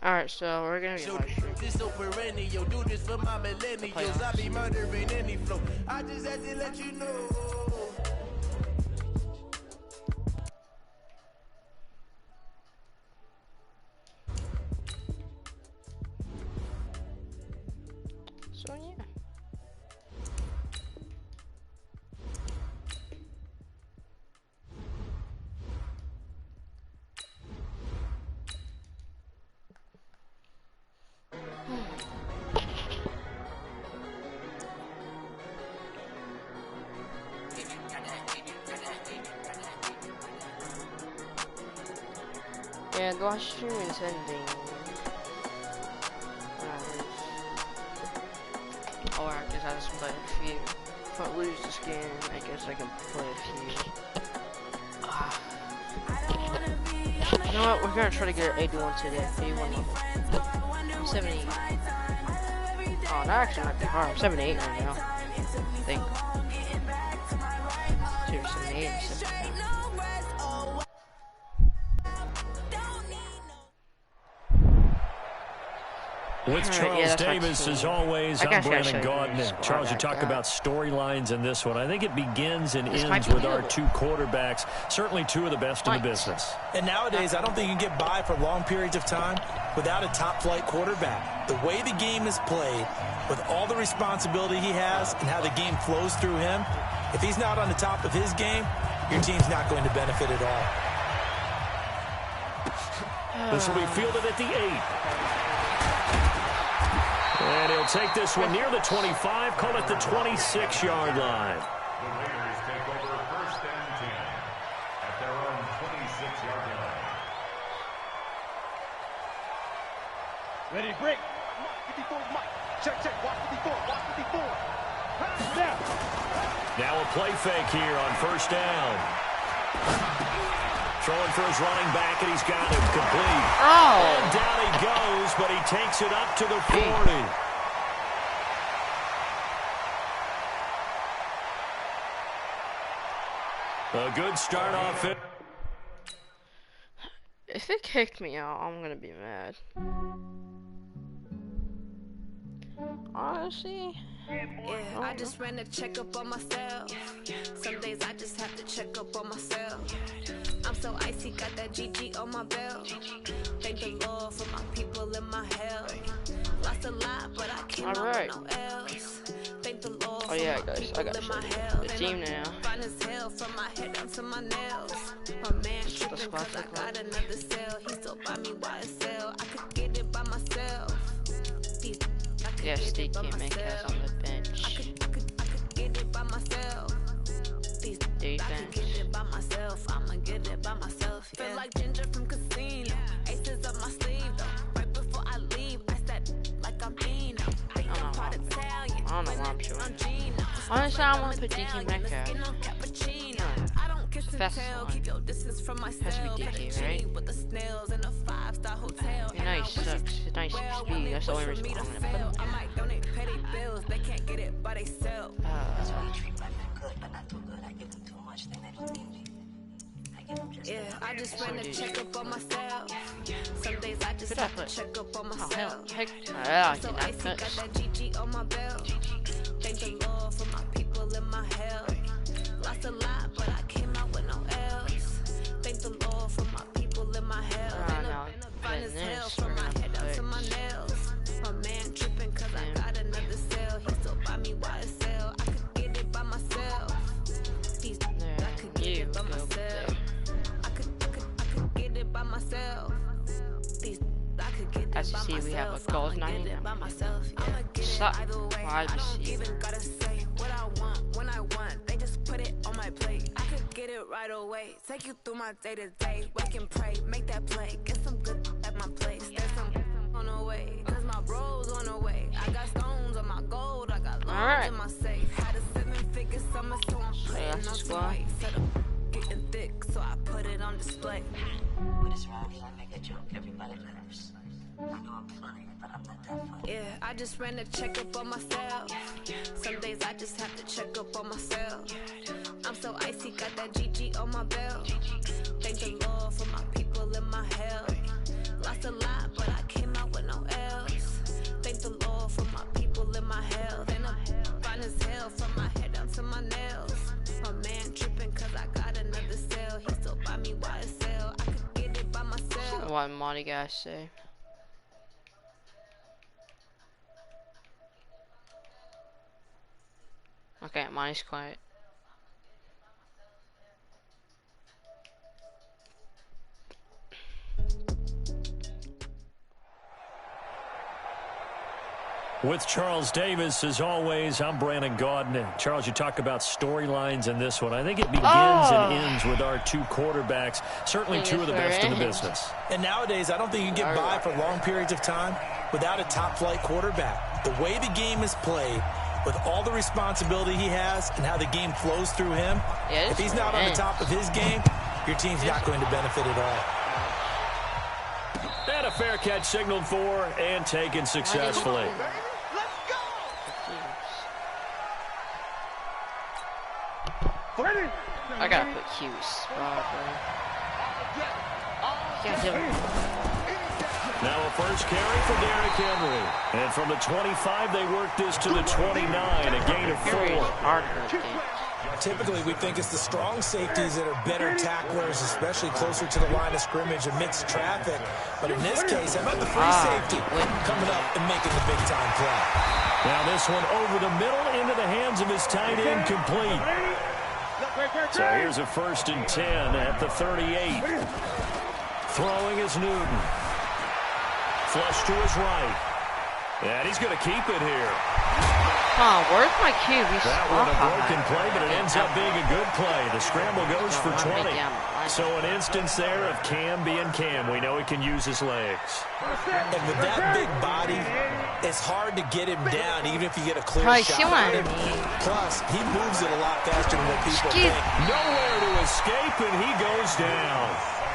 Alright, so we're gonna get live stream. This so perennial, do this for my millennials. I be murdering any flow. I just had to let you know. So yeah. Yeah, the live stream is ending. Or I guess I just play a few. If I lose this game, I guess I can play a few. You know what? We're gonna try to get 81 today. 81 level. 78. Oh, that actually might be hard. I'm 78 right now. I think. 78 and 79. With Charles Davis, as always, I'm Brandon Gaudin. Charles, you talk about storylines in this one. I think it begins and ends with our two quarterbacks, certainly two of the best in the business. And nowadays, I don't think you can get by for long periods of time without a top-flight quarterback. The way the game is played, with all the responsibility he has and how the game flows through him, if he's not on the top of his game, your team's not going to benefit at all. This will be fielded at the 8. And he'll take this one near the 25, call it the 26-yard line. The Raiders take over first and 10 at their own 26-yard line. Ready, break. 54, Mike. Check, watch 54, watch 54. Now a play fake here on first down. Throwing for his running back, and he's got him complete. Oh! And down he goes, but he takes it up to the 40. A good start off it. If it kicked me out, I'm gonna be mad. Honestly. Yeah, I just ran a checkup on myself. Some days I just have to check up on myself. I'm so icy, got that GG on my belt. Thank the Lord for my people in my health. Lost a lot, but I came out with no else. Thank the Lord for yeah, my guys, people I got in my you. health. The team now. Fine as hell from my head down to my nails. My man tripping cause I got another cell. He still buy me YSL. I could get it by myself. Yes, they can't make us on the bench. I could get it by myself. I could get it by myself. I'ma get it by myself. Yeah. Feel like Ginger from Casino. Aces up my sleeve though. Right before I leave, I step like I'm Dino. Think I'm part Italian. I don't know why I'm sure. Honestly, I want to put DK Metcalf. I don't kiss and tell. Keep your distance from myself. Has to be DK, right? With the snails in a 5-star hotel. He's nice, sucks. He's nice speed. That's the only reason I'm gonna put him. I might donate petty bills. They can't get it by themselves. That's why they treat black men good, but not too good. I give them too much, then they just leave me. I give them just I just ran a checkup on myself. Some days I just have to check up on myself. So icy, got that GG on my belt. Thank the Lord for my people in my health. Lost a lot, but I came out with no else. Thank the Lord for my people in my health. Fine as hell from my head down to my nails. My man tripping cause I got another cell. He still buy me YSL. I could get it by myself. I could get it by myself. I could get it by myself. I could get it by myself. As you see, we have a gold 90 now. Suck. Wide receiver. Gotta say what I want when I want. They just put it on my plate. I could get it right away. Take you through my day to day. Wake and pray, make that play. Get some good at my place. There's some on the way. Cause my bro's on the way. I got stones on my gold. I got loans in my safe. Had a 7-figure summer, so I'm playing on some weight. Set up getting thick, so I put it on display. What is wrong? I make a joke. Everybody laughs. I know I'm funny, but I'm not that funny. Yeah, I just ran a checkup on myself. Some days I just have to check up on myself. I'm so icy, got that GG on my belt. Thank the Lord for my people in my health. Lost a lot, but I came out what Monty guys say. Okay, Monty's quiet. With Charles Davis, as always, I'm Brandon Gaudin. Charles, you talk about storylines in this one. I think it begins and ends with our two quarterbacks, certainly two of the best in the business. And nowadays, I don't think you can get by for long periods of time without a top-flight quarterback. The way the game is played, with all the responsibility he has and how the game flows through him, if he's not on the top of his game, your team's not going to benefit at all. And a fair catch signaled for and taken successfully. I gotta put Q's. Now a first carry for Derrick Henry. And from the 25, they work this to the 29, a gain of 4. Typically, we think it's the strong safeties that are better tacklers, especially closer to the line of scrimmage amidst traffic. But in this case, I meant the free safety coming up and making the big-time play. Now this one over the middle into the hands of his tight end, complete. So here's a 1st and 10 at the 38. Throwing is Newton. Flush to his right. And he's going to keep it here. Oh, where's my QB? That one a broken play, but it ends up being a good play. The scramble goes for 20. So an instance there of Cam being Cam. We know he can use his legs. And with that big body, it's hard to get him down, even if you get a clear shot at him. Plus, he moves it a lot faster than what people think. Nowhere to escape, and he goes down.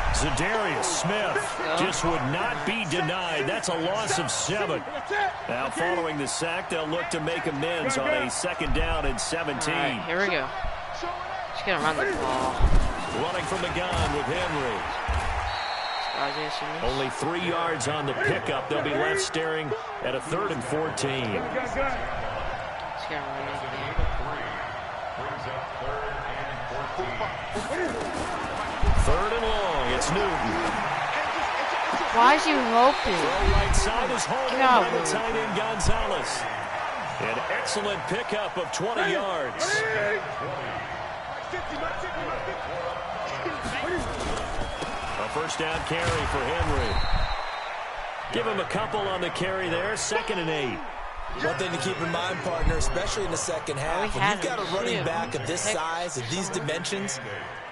Zadarius Smith just would not be denied. That's a loss of 7. Now following the sack, they'll look to make amends on a 2nd down and 17. Right, here we go. Just gonna run the ball. Running from the gun with Henry. Only 3 yards on the pickup. They'll be left staring at a 3rd and 14. Just gonna run it again. Third and long, it's Newton. Why is he hoping? Throw right side is home by the tight end Gonzalez. An excellent pickup of 20 yards. A 1st down carry for Henry. Give him a couple on the carry there, 2nd and 8. One thing to keep in mind, partner, especially in the second half, when you've got a running back of this size, of these dimensions,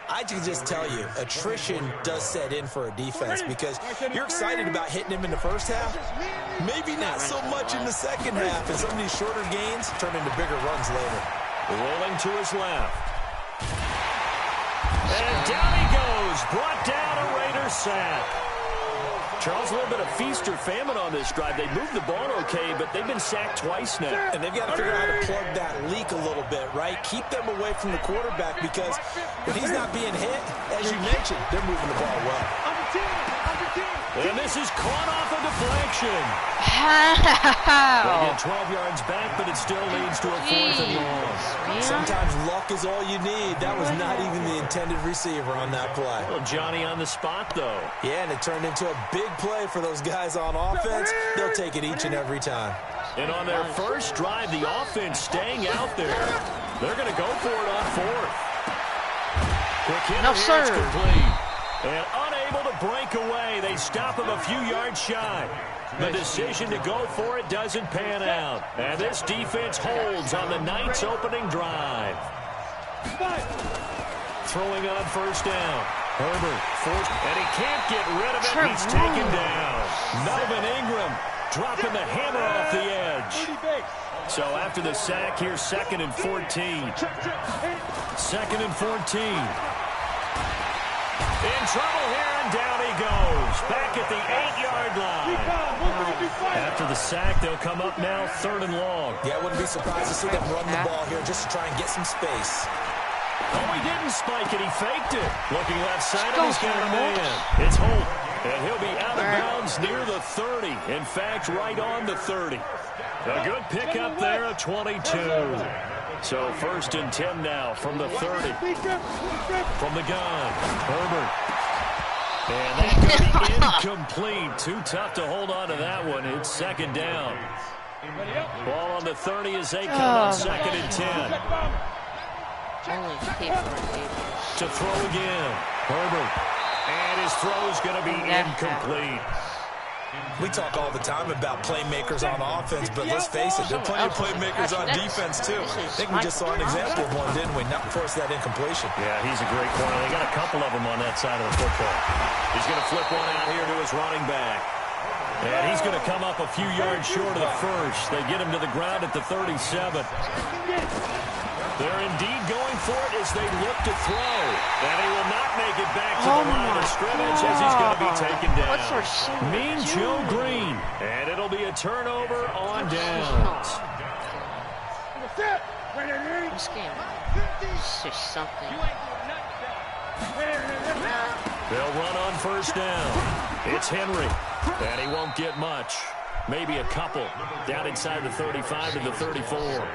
I can just tell you, attrition does set in for a defense because you're excited about hitting him in the first half. Maybe not so much in the second half, and some of these shorter gains turn into bigger runs later. Rolling to his left. And down he goes. Brought down a Raider sack. Charles, a little bit of feast or famine on this drive. They moved the ball okay, but they've been sacked twice now. And they've got to figure out how to plug that leak a little bit, right? Keep them away from the quarterback because when he's not being hit, as you mentioned, they're moving the ball well. And this is caught off a deflection. They get 12 yards back, but it still leads to a 4th and long. Sometimes luck is all you need. That was not even the intended receiver on that play. Well, Johnny on the spot, though. Yeah, and it turned into a big play for those guys on offense. They'll take it each and every time. And on their first drive, the offense staying out there. They're going to go for it on 4th. Quick hit no, here, it's complete. And unable to break away. They stop him a few yards shy. The decision to go for it doesn't pan out. And this defense holds on the Knights' opening drive. Throwing on 1st down. Herbert forced, and he can't get rid of it. He's taken down. Melvin Ingram dropping the hammer off the edge. So after the sack, here's 2nd and 14. 2nd and 14. In trouble here, and down he goes. Back at the 8-yard line. After the sack, they'll come up now 3rd and long. Yeah, I wouldn't be surprised to see them run the ball here just to try and get some space. Oh, he didn't spike it. He faked it. Looking left side, and he's got a man. It's Holt, and he'll be out of bounds near the 30. In fact, right on the 30. A good pickup there of 22. So 1st and 10 now from the 30. From the gun, Herbert. And that's going to be incomplete. Too tough to hold on to that one. It's second down. Ball on the 30 as they come on second and 10. To throw again. Herbert. And his throw is going to be incomplete. We talk all the time about playmakers on offense, but let's face it, there are plenty of playmakers on defense, too. I think we just saw an example of one, didn't we? Not force that incompletion. Yeah, he's a great corner. They got a couple of them on that side of the football. He's going to flip one out here to his running back. And he's going to come up a few yards short of the first. They get him to the ground at the 37. They're indeed going for it as they look to throw. And he will not make it back to the line of scrimmage as he's going to be taken down. Mean Joe Green. And it'll be a turnover on downs. This game is just something. They'll run on first down. It's Henry. And he won't get much. Maybe a couple. Down inside the 35 to the 34.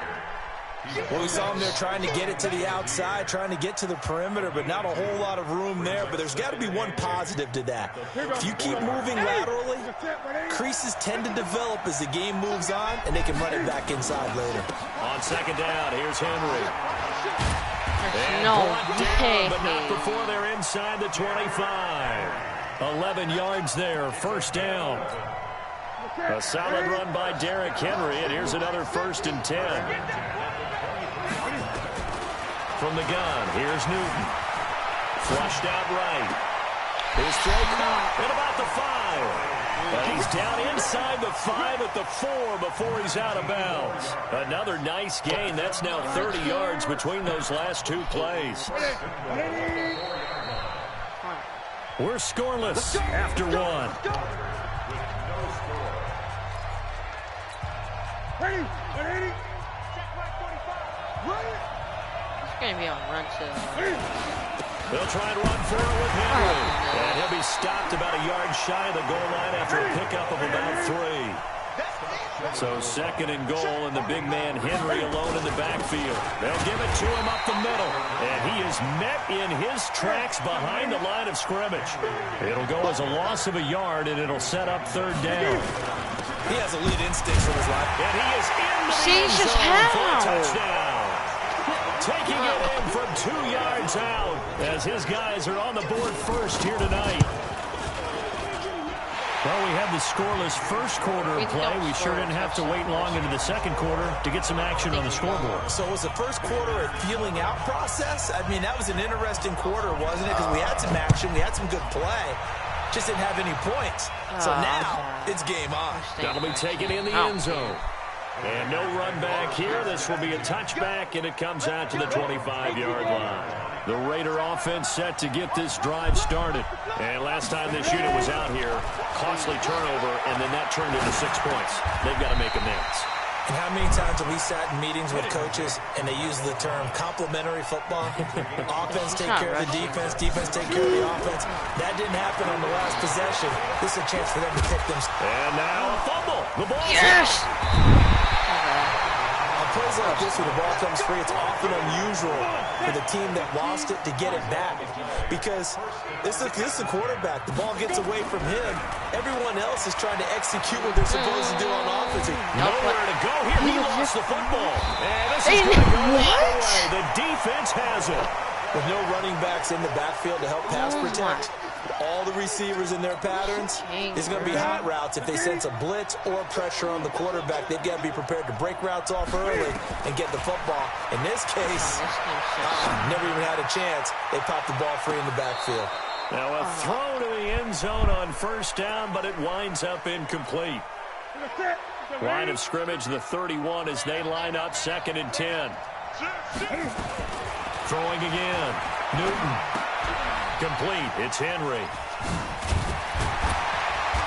Well, we saw him there trying to get it to the outside, trying to get to the perimeter, but not a whole lot of room there. But there's got to be one positive to that. If you keep moving laterally, creases tend to develop as the game moves on, and they can run it back inside later. On second down, here's Henry. And no down, but not before they're inside the 25. 11 yards there, first down. A solid run by Derrick Henry, and here's another 1st and 10. From the gun, here's Newton. Flushed out right. His throw caught at about the 5. And he's down inside the 5 at the 4 before he's out of bounds. Another nice gain. That's now 30 yards between those last two plays. We're scoreless after one. It's going to be on run to. They'll try and run for it with Henry. And he'll be stopped about a yard shy of the goal line after a pickup of about 3. So second and goal, and the big man Henry alone in the backfield. They'll give it to him up the middle. And he is met in his tracks behind the line of scrimmage. It'll go as a loss of a yard, and it'll set up third down. He has elite instincts from his life. And he is in the end zone for a touchdown. Taking it in from 2 yards out as his guys are on the board first here tonight. Well, we had the scoreless first quarter of play. We sure didn't have to wait long into the second quarter to get some action on the scoreboard. So was the first quarter a feeling out process? I mean, that was an interesting quarter, wasn't it? Because we had some action, we had some good play. Just didn't have any points. So now it's game on. That'll be taken in the end zone. And no run back here. This will be a touchback, and it comes out to the 25-yard line. The Raider offense set to get this drive started. And last time this unit was out here, costly turnover, and then that turned into 6 points. They've got to make amends. And how many times have we sat in meetings with coaches and they use the term complementary football? Offense take care of the defense, defense take care of the offense. That didn't happen on the last possession. This is a chance for them to pick them. And now a fumble. The ball. Yes! On plays like this where the ball comes free, it's often unusual for the team that lost it to get it back. Because this is the quarterback. The ball gets away from him. Everyone else is trying to execute what they're supposed to do on offense. Nowhere to go here. He lost the football. And this is going to go the other way. The defense has it. With no running backs in the backfield to help pass protect, all the receivers in their patterns, it's going to be hot routes. If they sense a blitz or pressure on the quarterback, they've got to be prepared to break routes off early and get the football. In this case, never even had a chance. They popped the ball free in the backfield. Now a throw to the end zone on first down, but it winds up incomplete. Line of scrimmage, the 31, as they line up second and 10. Throwing again. Newton. Complete. It's Henry.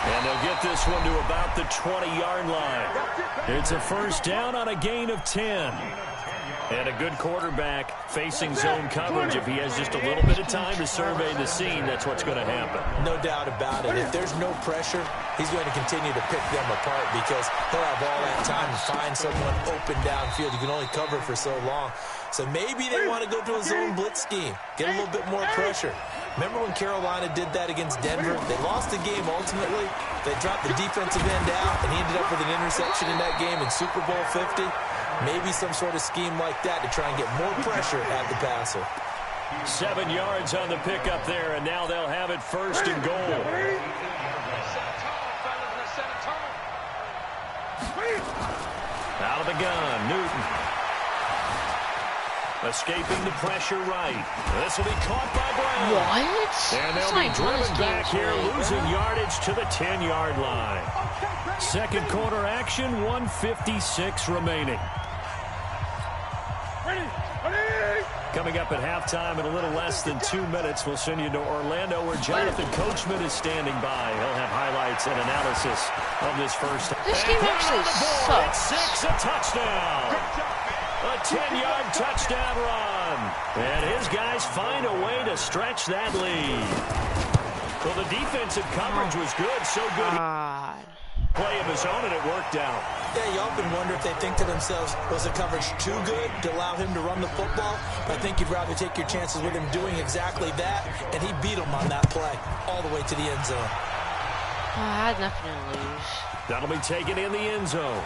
And they'll get this one to about the 20-yard line. It's a first down on a gain of 10. And a good quarterback facing zone coverage. If he has just a little bit of time to survey the scene, that's what's going to happen. No doubt about it. If there's no pressure, he's going to continue to pick them apart because he'll have all that time to find someone open downfield. You can only cover for so long. So maybe they want to go to a zone blitz scheme, get a little bit more pressure. Remember when Carolina did that against Denver? They lost the game ultimately. They dropped the defensive end out, and he ended up with an interception in that game in Super Bowl 50. Maybe some sort of scheme like that to try and get more pressure at the passer. 7 yards on the pickup there, and now they'll have it 1st and goal. Out of the gun, Newton. Escaping the pressure right. This will be caught by Brown. What? And they'll be driven back here, losing yardage to the 10-yard line. Second quarter action, 1:56 remaining. Coming up at halftime in a little less than 2 minutes, we'll send you to Orlando where Jonathan Coachman is standing by. He'll have highlights and analysis of this first. This game actually sucks. 6, a touchdown. A 10-yard touchdown run. And his guys find a way to stretch that lead. Well, the defensive coverage was good, so good. Play of his own, and it worked out. Yeah, you often wonder if they think to themselves, was the coverage too good to allow him to run the football? I think you'd rather take your chances with him doing exactly that, and he beat him on that play all the way to the end zone. I had nothing to lose. That'll be taken in the end zone.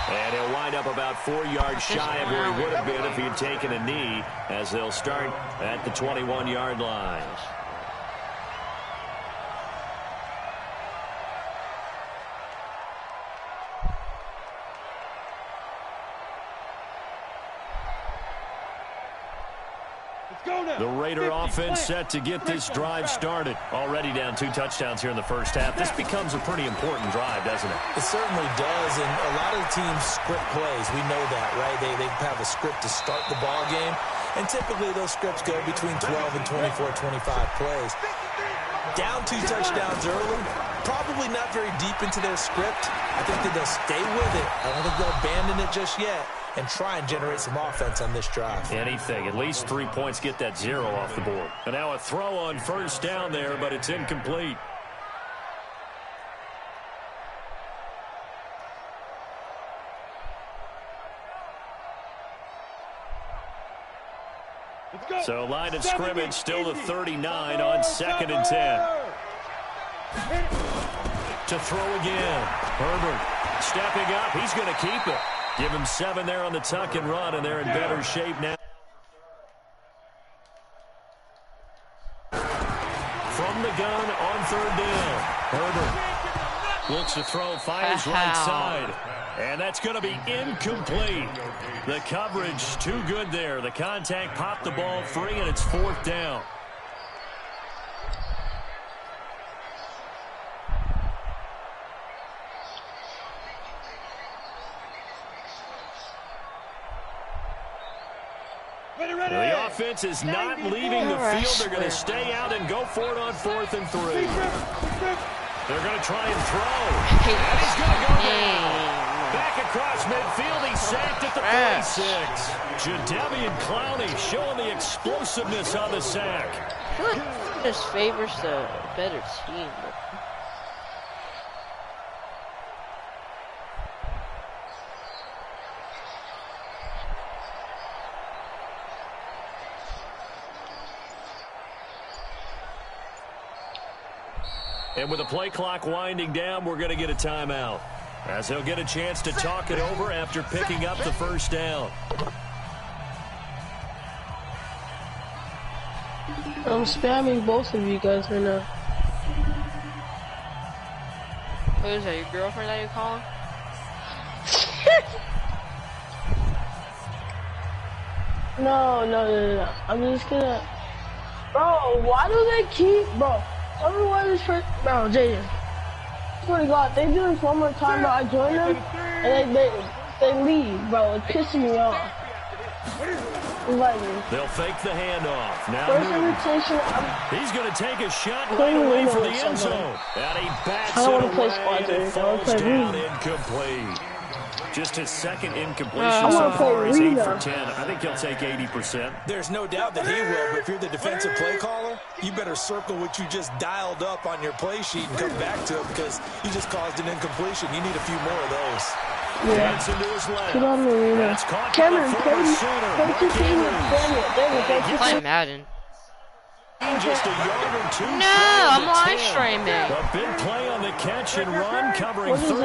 And he'll wind up about 4 yards shy of where he would have been if he had taken a knee, as they'll start at the 21-yard line. The Raider offense set to get this drive started. Already down 2 touchdowns here in the first half. This becomes a pretty important drive, doesn't it? It certainly does, and a lot of the teams script plays. We know that, right? They have a script to start the ball game, and typically those scripts go between 12 and 24, 25 plays. Down 2 touchdowns early, probably not very deep into their script. I think that they'll stay with it. I don't think they'll abandon it just yet and try and generate some offense on this drive. Anything. At least 3 points, get that 0 off the board. And now a throw on first down there, but it's incomplete. So line of scrimmage still to 39 on 2nd and 10. To throw again. Herbert stepping up. He's going to keep it. Give him 7 there on the tuck and run, and they're in better shape now. From the gun on 3rd down. Herbert looks to throw, fires right side. And that's going to be incomplete. The coverage too good there. The contact popped the ball free, and it's 4th down. The offense is not leaving the field. They're going to stay out and go for it on 4th and 3. They're going to try and throw. And he's going to go down. Back across midfield. He's sacked at the 46. Jadeveon Clowney showing the explosiveness on the sack. I feel like this favors the better team. And with the play clock winding down, we're going to get a timeout, as he'll get a chance to talk it over after picking up the first down. I'm spamming both of you guys right now. Who is that, your girlfriend that you're calling? No. I'm just gonna... Bro, why do they keep... Bro, tell me why this first... Bro, Jaden. I swear to God, they do this one more time, bro. I join them, and they leave, bro. It's pissing me off. They'll fake the handoff. Now he's going to take a shot right away for the end zone. And he bats it away, and it falls down incomplete. Just his second incompletion so far. He's 8 for 10. I think he'll take 80%. There's no doubt that he will, but if you're the defensive play caller, you better circle what you just dialed up on your play sheet and come back to it, because you just caused an incompletion. You need a few more of those. Yeah. Get on Marina. Cameron, play You play Madden. Just a yard or two. No, I'm live streaming. A big play on the catch and run, covering 34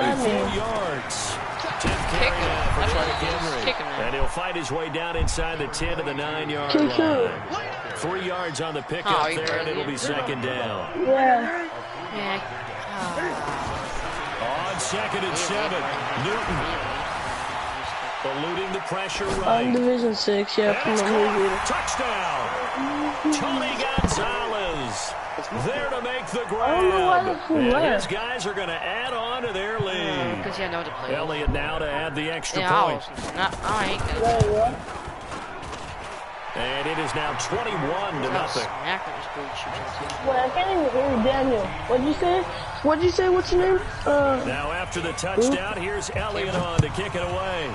yards. 10th carry now for Derrick Henry. And he'll fight his way down inside the 10 to the 9-yard line. 3 yards on the pickup there, and it'll be second down. Yeah. On 2nd and 7, Newton. Eluding the pressure right. Division 6, yeah. Touchdown. Tony Gonzalez there to make the grab. And his guys are going to add on to their lead. Because know to play. Elliott now to add the extra point. And it is now 21 to nothing. Well, I can't even hear you, Daniel. What'd you say? What'd you say? What's your name? Now after the touchdown, here's Elliott on to kick it away.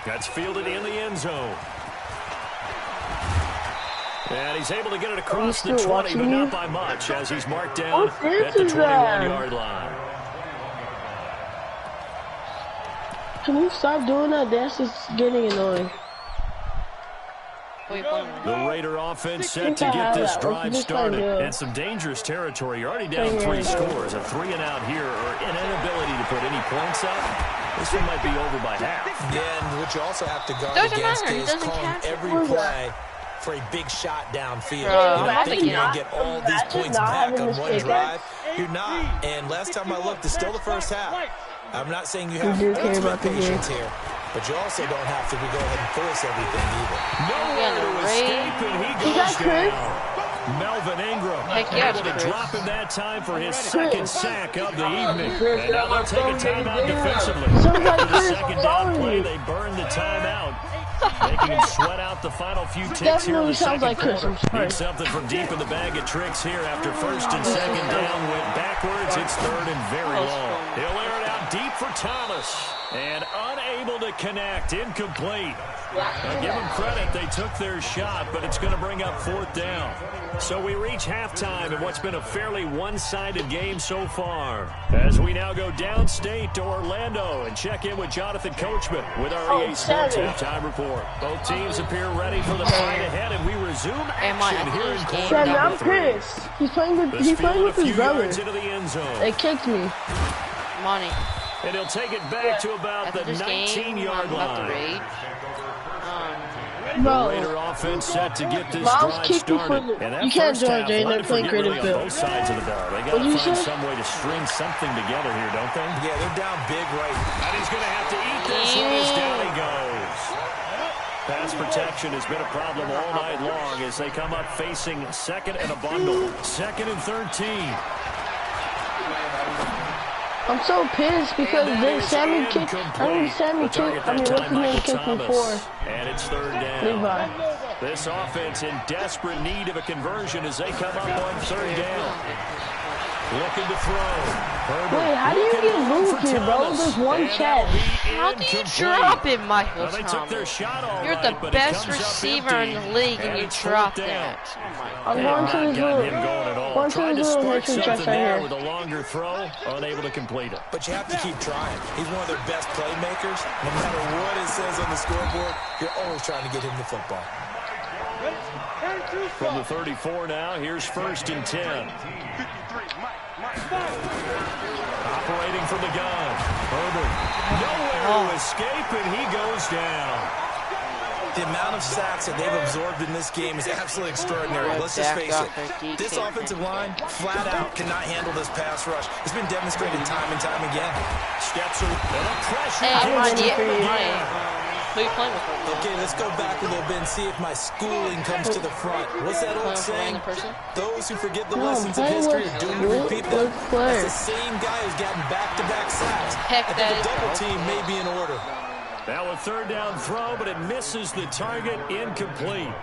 That's fielded in the end zone. And he's able to get it across the 20, but not by much, as he's marked down at the 21-yard line. Can you stop doing that? That's just getting annoying. The Raider offense set to get this drive started. And some dangerous territory. You're already down 3 scores. A 3-and-out here, or an inability to put any points up. This one might be over by half. Yeah, and what you also have to guard against is calling every play for a big shot downfield. You're not thinking you're going to get all these points back on one drive. You're not. And last time I looked, it's still the first half. I'm not saying you have ultimate patience here, but you also don't have to go ahead and force everything either. Nowhere to escape, and he goes down. Melvin Ingram able to drop him that time for his second sack of the evening. And now they'll take a timeout defensively. After the second down play, they burn the timeout, making him sweat out the final few ticks here in the second quarter. Need something from deep in the bag of tricks here after first and second down went backwards. It's third and very long. He'll air it out deep for Thomas. And unable to connect, incomplete. Now give them credit, they took their shot, but it's going to bring up 4th down. So we reach halftime in what's been a fairly one-sided game so far. As we now go downstate to Orlando and check in with Jonathan Coachman with our EA Sports halftime report. Both teams appear ready for the fight ahead, and we resume action here in quarter number 3. I'm pissed. He's playing with his brother. Into the end zone. They kicked me. Money. And he'll take it back to about the 19-yard line. The Raider offense set to get this drive started. And that you can't first half, join, they're playing creative really on both sides of the ball. They got to find some way to string something together here, don't they? Yeah, they're down big right. And he's going to have to eat this one as down he goes. Pass protection has been a problem all night long as they come up facing 2nd and a bundle. 2nd and 13. I'm so pissed because Sammy kicked. What's his name kicked me for? And it's 3rd down. Levi. This offense in desperate need of a conversion as they come up on 3rd down. Looking to throw. Herbert. Wait, how do you get moved here, bro? There's one catch. How do you drop it, Michael They took their shot all You're right, the best receiver in the league, and you dropped that. I'm going to this Trying to spark something right there here. with a longer throw, unable to complete it. But you have to keep trying. He's one of their best playmakers. No matter what it says on the scoreboard, you're always trying to get him the football. From the 34 now, here's 1st and 10. Operating from the gun. Herbert. Nowhere to escape, and he goes down. The amount of sacks that they've absorbed in this game is absolutely extraordinary. Let's just face it. This offensive line, flat out, cannot handle this pass rush. It's been demonstrated time and time again. Steps and a pressure. Who are you playing with? Okay, let's go back a little bit and see if my schooling comes to the front. What's that old saying? Those who forget the lessons of history are doomed to repeat them. That's the same guy who's gotten back-to-back sacks. I think a double team may be in order. Now a 3rd down throw, but it misses the target, incomplete.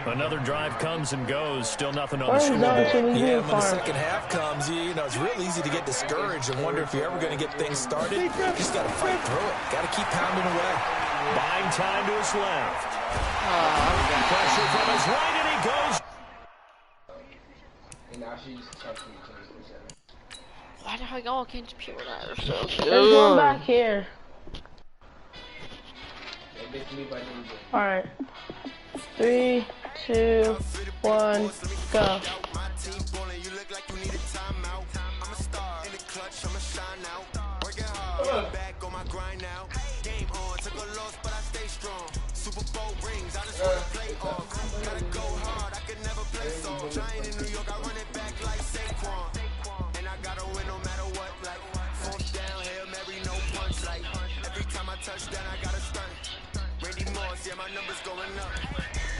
Another drive comes and goes, still nothing on the scoreboard. Yeah, when the second half comes, you know, it's real easy to get discouraged and wonder if you're ever going to get things started. You just got to fight through it. Got to keep pounding away. Buying time to his left. Pressure from his right, and he goes. And now she's texting me 24/7. Why the heck y'all can't compete with that? Let's go back here. They bitch me by doing Alright. 3, 2, 1, go. Super Bowl rings, I just wanna play off. Gotta go hard, I could never play soft. Giant in New York, I run it back like Saquon. And I gotta win no matter what, like fourth down, Hail Mary, no punch, like every time I touch down, I gotta stunt. Randy Moss, yeah, my numbers going up.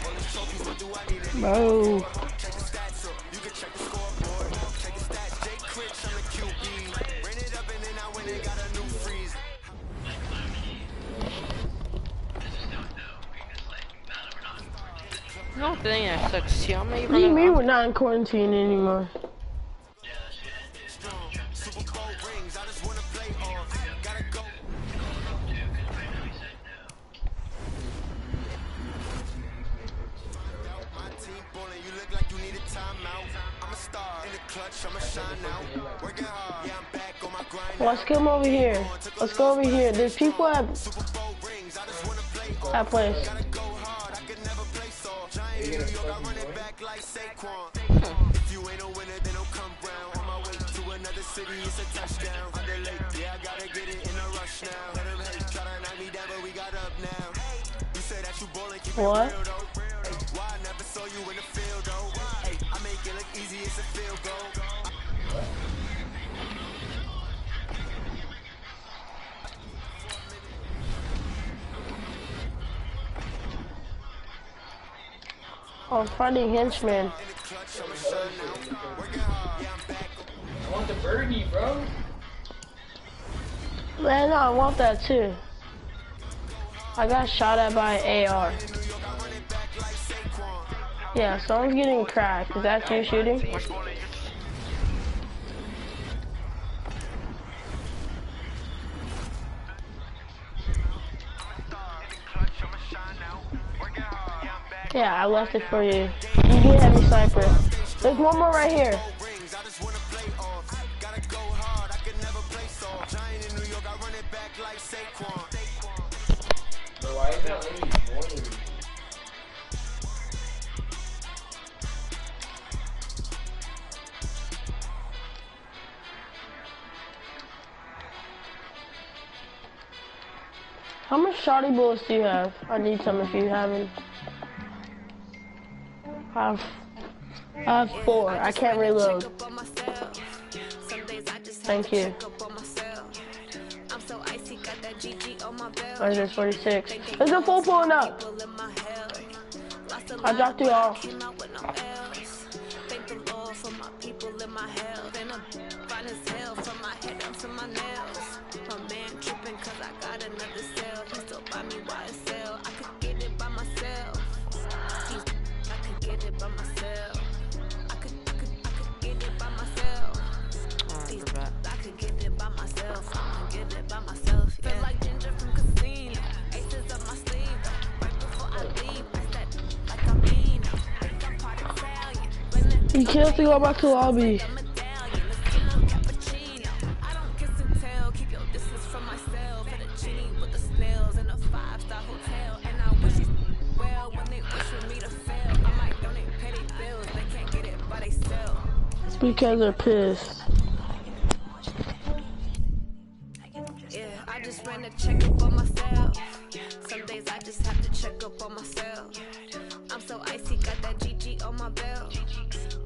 All these trophies, what do I need anymore? Check the stats up, you can check the scoreboard. Check the stats, Jake Critch, I'm the QB. Ran it up and then I went and got a new freeze. No thing that sucks too. What do you mean we're not in quarantine anymore? Let's come over here. Let's go over here. There's people at that place. If you ain't a winner, then don't come round. On my way to another city, it's a touchdown. Yeah, I gotta get it in a rush now. Let them hate, try to knock me down, but we got up now. You say that you ballin', keep it real though. Why I never saw you in the field though? Hey, I make it look easy, it's a field goal. Oh, fighting henchman. I want the birdie, bro. Man, no, I want that too. I got shot at by an AR. Yeah, someone's getting cracked. Is that you shooting? Yeah, I left it for you. You can heavy sniper. There's one more right here. Bro, why is that lady boring? How much shotty bullets do you have? I need some if you haven't. I have 4. I can't reload. Thank you. There's 46. There's a full pulling up. I dropped you off. You can't go back to lobby. It's because they're pissed. Yeah, I just ran a check up on myself. Some days I just have to check up on myself. I'm so icy, got that GG on my belt.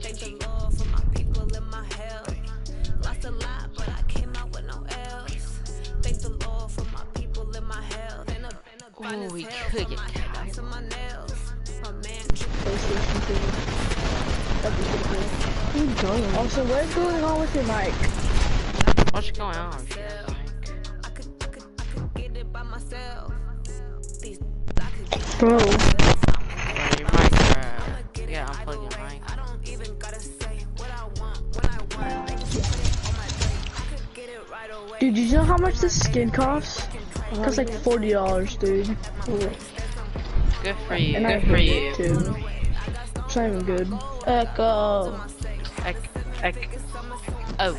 Thank the Lord for my people in my health. Lost a lot, but I came out with no else. Thank the Lord for my people in my health. Oh, we could get that. To my nails. My man. Also, what's going on with your mic? What's going on? I could get it by myself. Bro. Your mic, yeah, I'm plugging your mic. I don't even gotta say what I want when I want. They just put it on my plate. I could get it right away. Dude, you know how much this skin costs? It costs like $40, dude. Good for you. And good I for hate you. it too. It's not even good. Echo. Oh.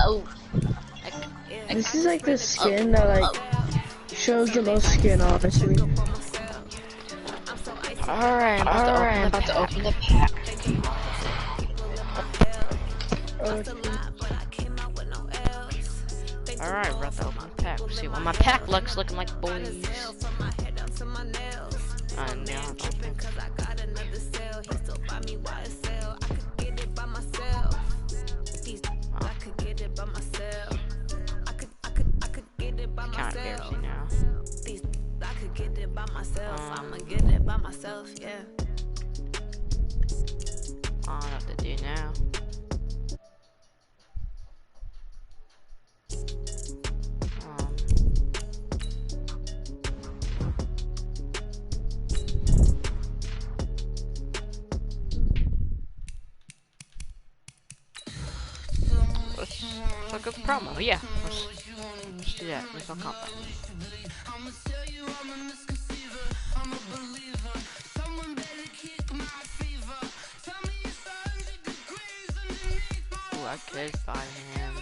Oh. This is like the skin that like shows the most skin, honestly. Alright, I'm about to open the pack. Alright, we're about to open the pack. See what my pack looks looking like, boys. Now I'm open. Kind of embarrassing now. I could get it by myself. I'ma get it by myself, yeah. I don't know what to do now. Let's look at the promo. Yeah, let's do that. Let's go combat. Ooh, I could buy him.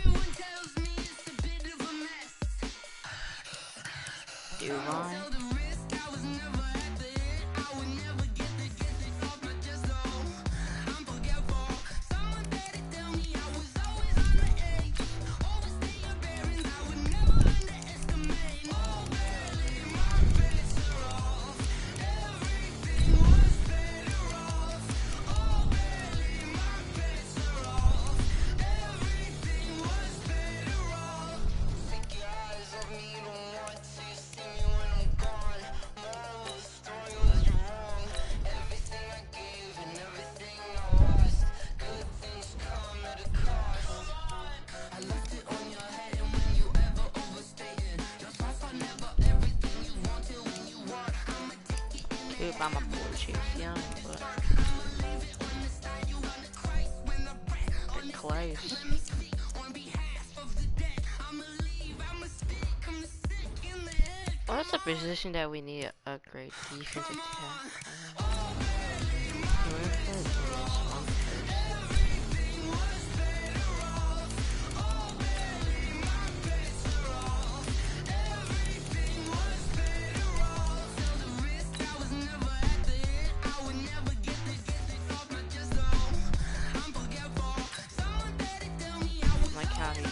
Do I? I'm a Portuguese, young, but bit close. What's the position that we need to upgrade? Defense attack. Like how he's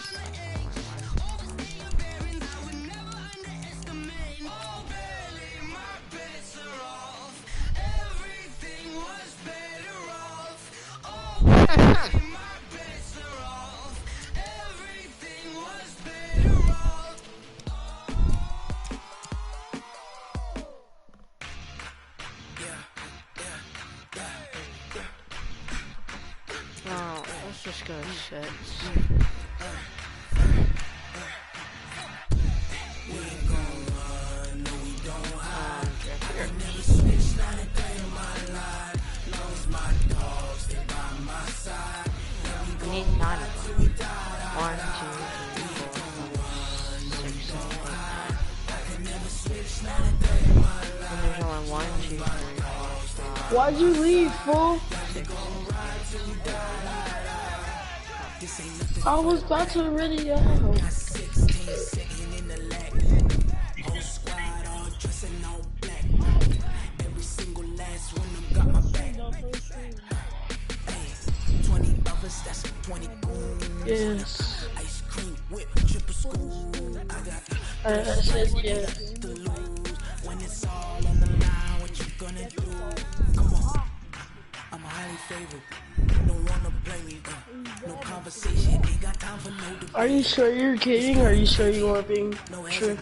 let's just go 6. I need 9 of them. 1, 2, 3, 4, 5, 6, 7, 8, 9. And there's only 1, 2, 3, 4, 5. Why'd you leave, fool? I was about to ready out. Yes. I said yes. When it's all on the line, what you gonna do? Come on. I'm highly favored. Don't wanna play me. No conversation. Ain't got time for no debate. Are you sure you're kidding? Or are you sure you are being true?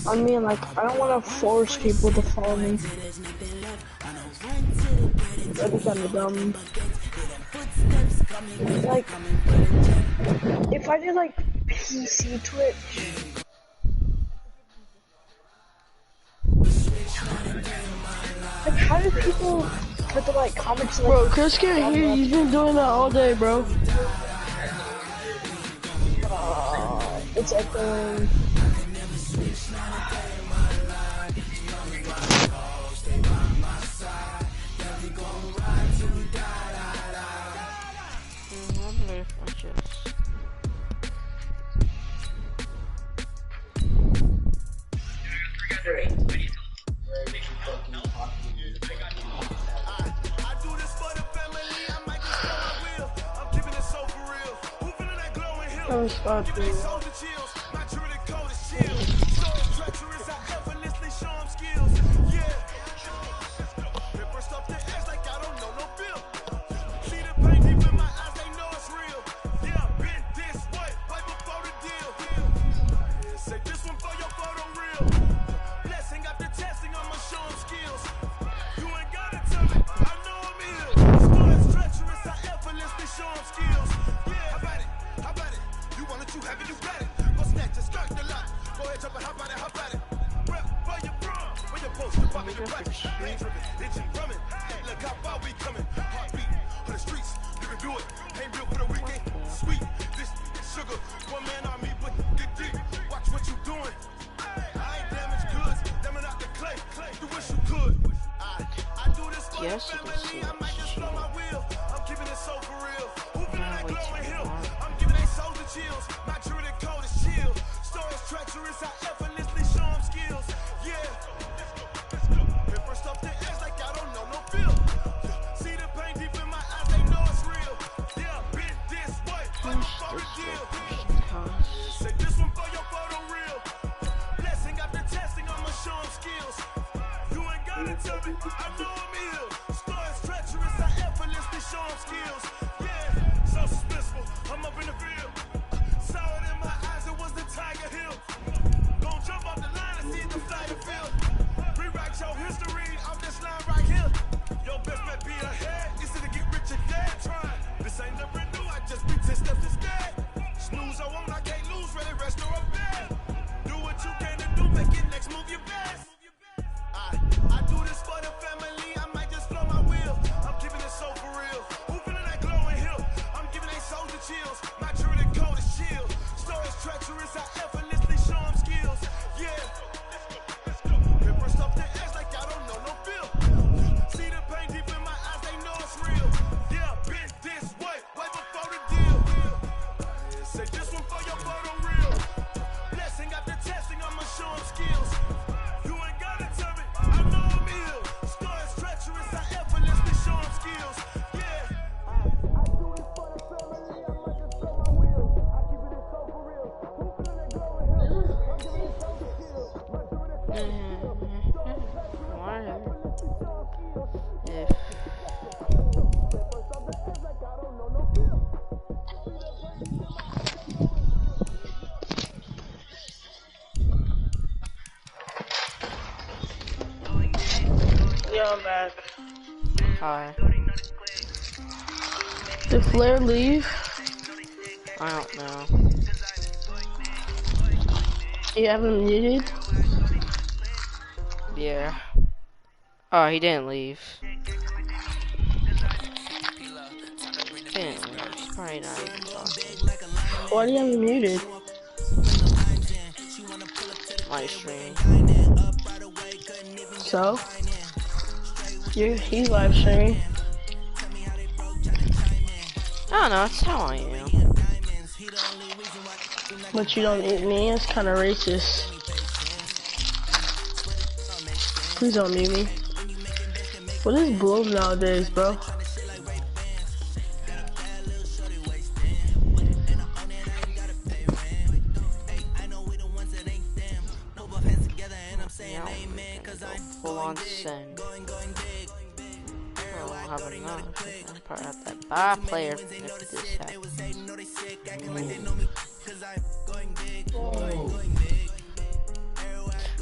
I mean, like, I don't want to force people to follow me. That'd be kind of dumb. Like, if I did like PC Twitch, like, how do people put the like comments? Like, bro, Chris can't hear you. He's been doing that all day, bro. It's echoing. great. I do this for the family. I might just throw my wheel. I'm keeping it so for real. Who feeling that glowing hill? I'm giving these souls the chills. My true the code is chill. So treacherous, I effortlessly show them skills. Yeah. Ripper stuff the edge like I don't know no bill. See the pain deep in my eyes, they know it's real. Yeah, been this way, right before the deal. Yeah, say this one for your photo real. Blessing after testing, I'ma show them skills. You ain't gotta tell me, I know I'm ill. Stories treacherous, I effortlessly show them skills. Yeah, how about it? How about it? You want it, you have it, you got it. Go snatch it, start the lot. Go ahead, jump it, how about it? How about it? Rep where you from? Where you post, you pop it, you practice. Lane tripping, itching, drumming. Hey, look how far we coming. Heartbeat on the streets, you can do it. Ain't built for the weekend. Sweet, this sugar. One man on me, but get deep. Watch what you doing. I ain't damaged goods, damn out the clay. You wish you could. I do this for the family. I might just blow my wheel. I'm keeping it so for real. Who feeling that glowing hill? I'm giving they souls the chills. My true the code is chill. Stories treacherous, I effortlessly show them skills. Yeah. Ripper stuff the edge like I don't know no feel. See the pain deep in my eyes, they know it's real. Yeah, been this way, right before the deal. Say this one for your photo real. Blessing after testing, I'ma show them skills. You ain't gotta tell me, I know I'm ill. Stories treacherous, I effortlessly show them skills. Yeah, so suspenseful, I'm up in the field. Saw it in my eyes, it was the Tiger Hill. Gon' jump off the line and see the fly the field. Rewrite your history off this line right here. Your best bet be ahead, easy to get rich or dead. Try, this ain't never new, I just be 10 steps instead. Snooze I won't, I can't lose, ready, rest or a bed. Do what you can to do, make it next move your best. I do this for the family, I might just blow my wheel. I'm keeping it so for real. Who feeling that glowing hill? I'm giving they souls the chills. My true the code is chill. Stories treacherous, I effortlessly show them skills. Yeah. Ripper stuff the edge like I don't know no feel. See the pain deep in my eyes, they know it's real. Yeah, been this way, way before the deal. Yeah, say this one for your photo real. Blessing after testing, I'ma show them skills. You ain't gotta tell me, I know I'm ill. Stories treacherous, I effortlessly show them skills. Yeah. I do this for the family, I might just throw my wheel. I keep it so for real. Who feeling that glowing hill? I'm giving it so the skills. My true the code is chill. Stories treacherous, I effortlessly show them skills. If Like I don't know no feel. Yeah, I'm back. hi, Did Flair leave? I don't know. You have him muted? Yeah. Oh, he didn't leave. Didn't leave. He's probably not even talking. Why do you have him muted? My stream. So? He's live streaming. I don't know, that's how I am. But you don't mute me, it's kinda racist. Please don't mute me. What is Bloom nowadays, bro? Full on send. Oh, I have enough. I'm probably have that buy player if this happens.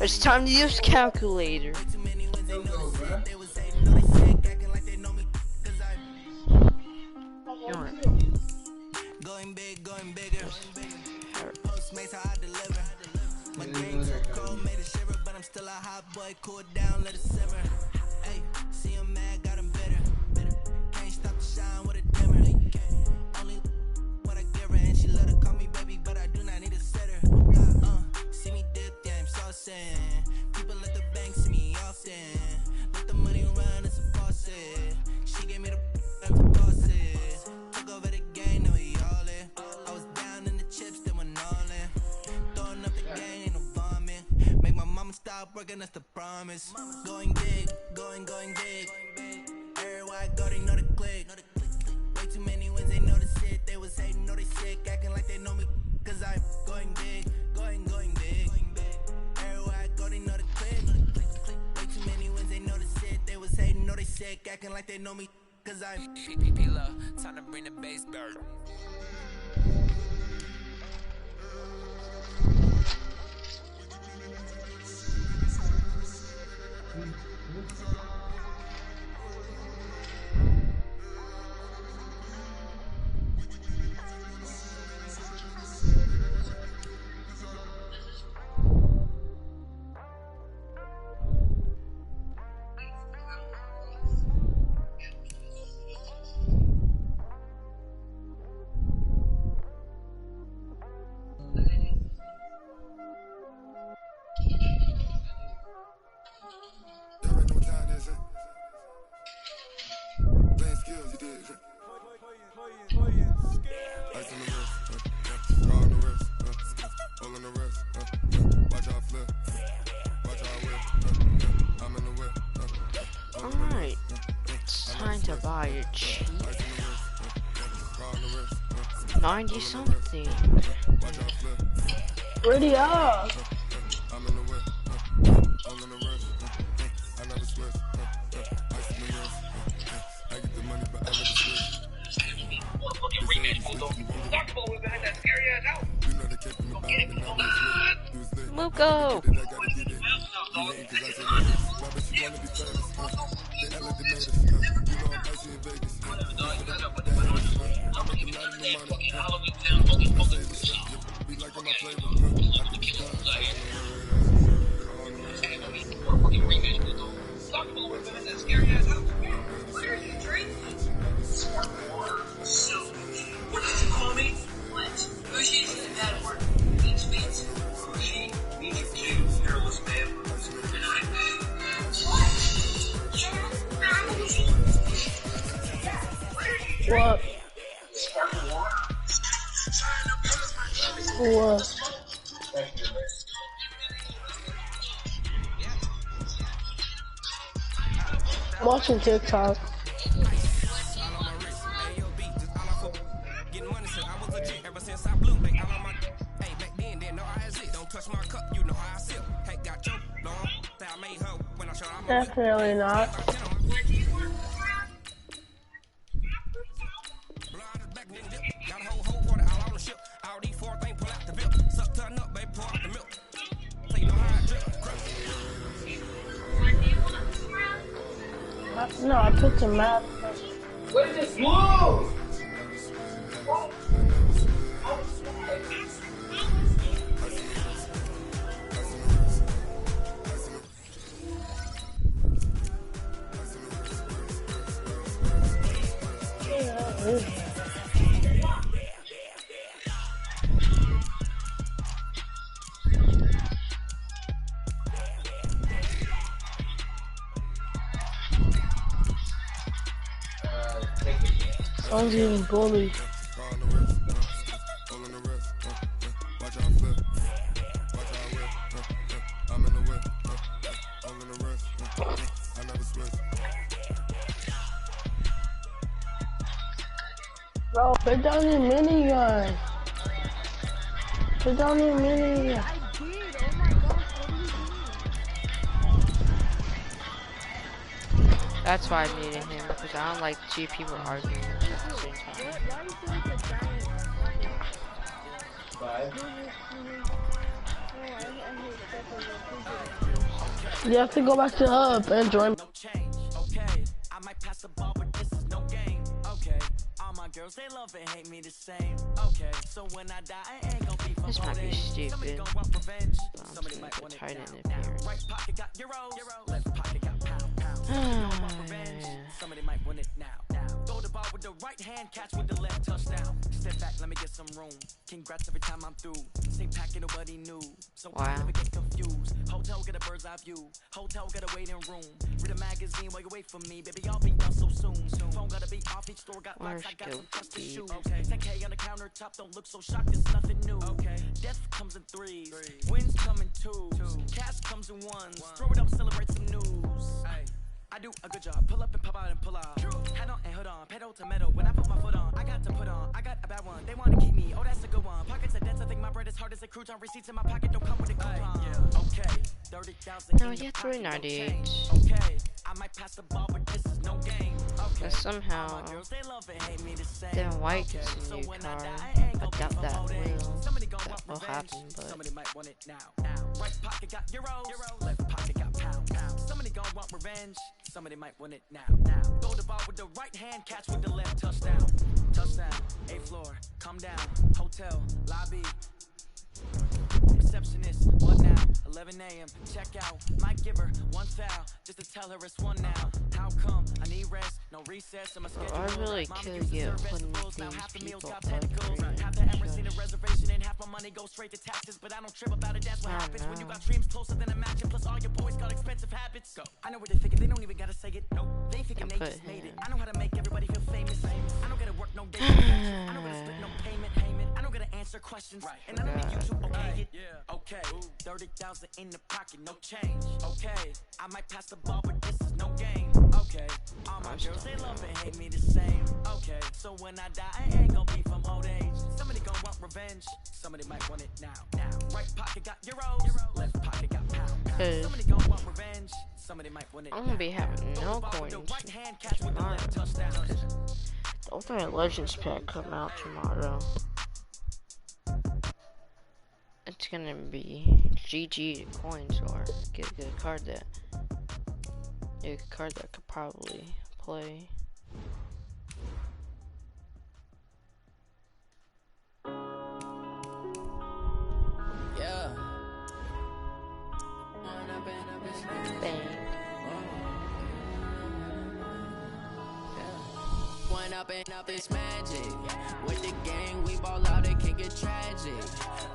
It's time to use calculator. Going big, going bigger. Postmates how I deliver. My green too cold, made a shiver, but I'm still a hot boy. Cool down, let it simmer. Hey, see him mad, got him bitter. Can't stop the shine with a dimmer. Only what I give her, and she let her call me baby, but I do not need a sitter. See me dip, yeah, I'm saucing. People at the bank see me often. Let the money run, it's a faucet. She gave me the to boss it. Took over the game, now we all in. I was down in the chips, then went all in. Throwing up the game, ain't no vomit. Make my mama stop. stop working, that's the promise. Going big, going big. Everywhere I go, they know the click. Way too many wins, they know the shit. They was hating, know they sick, acting like they know me. Cause I'm going big, going big. Everywhere I go, they know the click. Way too many wins, they know the shit. They was hating, know they sick, acting like they know me. Cause I'm PPP love, time to bring the bass bird. Alright, it's time to buy a cheap 90 something. Ready up. Muko! What? What? Watching TikTok. Definitely not. No, I took some Madden. What is this move? I'm getting bullied. Bro, put down your minigun. Put down your minigun. That's why I muted him, because I don't like two people arguing at the same time. You have to go back to hub and join. Okay, I might pass the ball, but this is no game. Okay, all my girls, they love and hate me the same. Okay, so when I die, I ain't gonna be this might be stupid, but I'm just gonna get tight in appearance. Right pocket got euros, left pocket got pound. Somebody might win it now. Throw the ball with the right hand, catch with the left, touchdown. Step back, let me get some room. Congrats every time I'm through. Same packet, nobody knew. So I never get confused. Hotel get a bird's eye view. Hotel get a waiting room. Read a magazine while you wait for me. Baby, I'll be done so soon. Phone gotta be off, each store got locks. I got some custom shoes. Okay, 10K on the countertop, don't look so shocked, it's nothing new. Okay, Death comes in threes. Wins come in twos. Cash comes in ones. Throw it up, celebrate some news. I do a good job. Pull up and pop out and pull out. Head on and hood on. Pedal to metal. When I put my foot on, I got to put on. I got a bad one. They want to keep me. Oh, that's a good one. Pockets are dense. I think my bread is hard as a crouton. Receipts in my pocket don't come with a coupon. Okay. 30,000. No, yeah, 398. Okay. I might pass the ball, but this is no game. Okay. But somehow, then White gets a new car. I doubt that will happen, but somebody might want it now. Right pocket got euro, left pocket got pound. Somebody gon' want revenge. Somebody might want it now. Throw the ball with the right hand, catch with the left. Touchdown. A floor, come down. Hotel lobby. Receptionist, what now? 11 a.m. Check out. Might give her one foul just to tell her it's one now. How come? I need rest, no recess in my schedule. I really could get putting these people like half the Emirates need a reservation and half my money goes straight to taxes. But I don't trip about it. That's what happens when you got dreams closer than a match. And plus all your boys got expensive habits. Go. I know what they're thinking. They don't even gotta say it. No, they thinking they just made it. I know how to make everybody feel famous. I don't gotta work no day. I don't gotta split no payment. I don't gotta answer questions. And I don't need you to okay it. Okay, 30,000 in the pocket, no change. Okay, I might pass the ball, but this is no game. Okay, all my girls, they love and hate me the same. Okay, so when I die, I ain't gonna be from old age. Somebody gon' want revenge. Somebody might want it now. Right pocket got euros, left pocket got pound. Somebody gon' want revenge. Somebody might want it now. I'm gonna be having no coins tomorrow. The Ultimate Legends pack come out tomorrow. It's gonna be GG coins or get a good card that could probably play. Yeah. Bang. One up and up is magic. With the gang, we ball out, it can get tragic.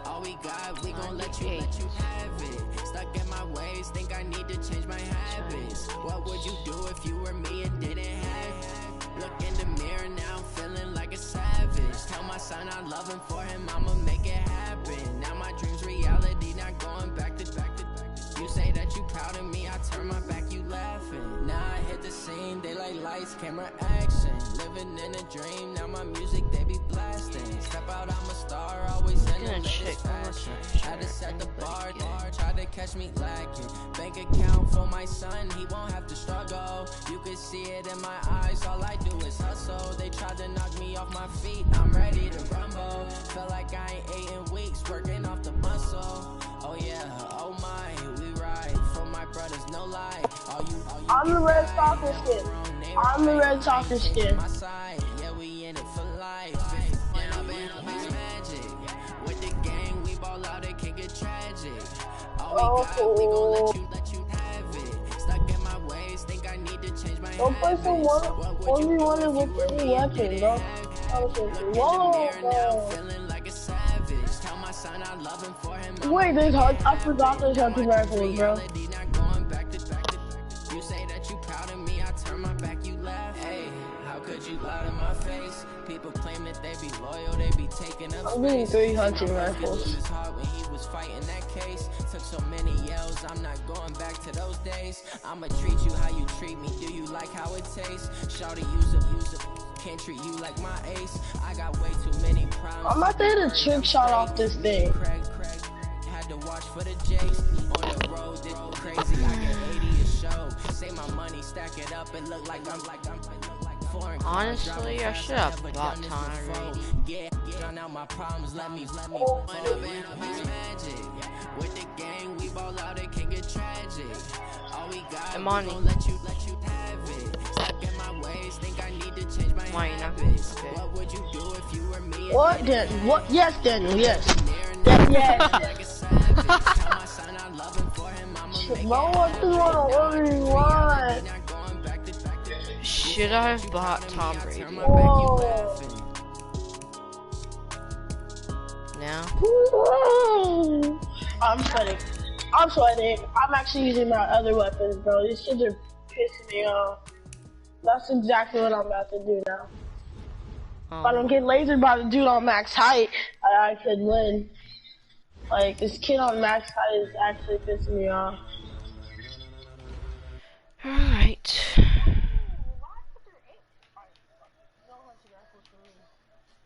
All we got, we gon' let you have it. Stuck in my ways, think I need to change my habits. What would you do if you were me and didn't have it? Look in the mirror now, I'm feeling like a savage. Tell my son I love him, for him I'ma make it happen. Now my dream's reality, not going back to back. You say that you proud of me, I turn my back, you laughing. Now I hit the scene, they like lights, camera, action. Living in a dream, now my music, they be blasting. Step out, I'm a star, always in the latest fashion. Had to set the bar, try to catch me lacking. Bank account for my son, he won't have to struggle. You can see it in my eyes, all I do is hustle. They tried to knock me off my feet, I'm ready to rumble. Feel like I ain't ate in weeks, working off the muscle. Oh yeah, oh my, we ride for my brothers, no lie. I'm the red soccer skin. I'm the red soccer skin. Yeah, we in it for life. Magic. With the gang, we ball out, it can get tragic. All we got, we gon' let you have it. Stuck in my ways, think I need to change my don't play for only one of the three weapons, bro. Wait, there's I forgot there's hunting rifles, bro. You say that you proud of me, I turn my back, you laugh. Hey, how could you lie to my face? People claim that they be loyal, they be taking up space. I'm getting 3 hunting rifles. His heart when he was fighting that case. Took so many yells, I'm not going back to those days. I'ma treat you how you treat me. Do you like how it tastes? Shawty, use up. Can't treat you like my ace. I got way too many problems. I'm about to hit a trick shot off this thing. Craig, had to watch for the J's. On the road, this crazy. I get 80 a show. Say my money, stack it up, and look like I'm foreign. Honestly, I should have bought time already. Yeah, drown out my problems. Let me magic. With the gang, we ball out, it can get tragic. All we got, money. Let you have it. Stuck in my ways, think I need to change my habits. Okay. What would you do if you were me? What, Daniel? What? Yes, Daniel. Yes. Yes. Bro, what's the one? Should I have bought Tom Brady? Whoa. Now? I'm sweating. I'm actually using my other weapons, bro. These kids are pissing me off. That's exactly what I'm about to do now. If I don't get lasered by the dude on max height, I could win. Like, this kid on max height is actually pissing me off.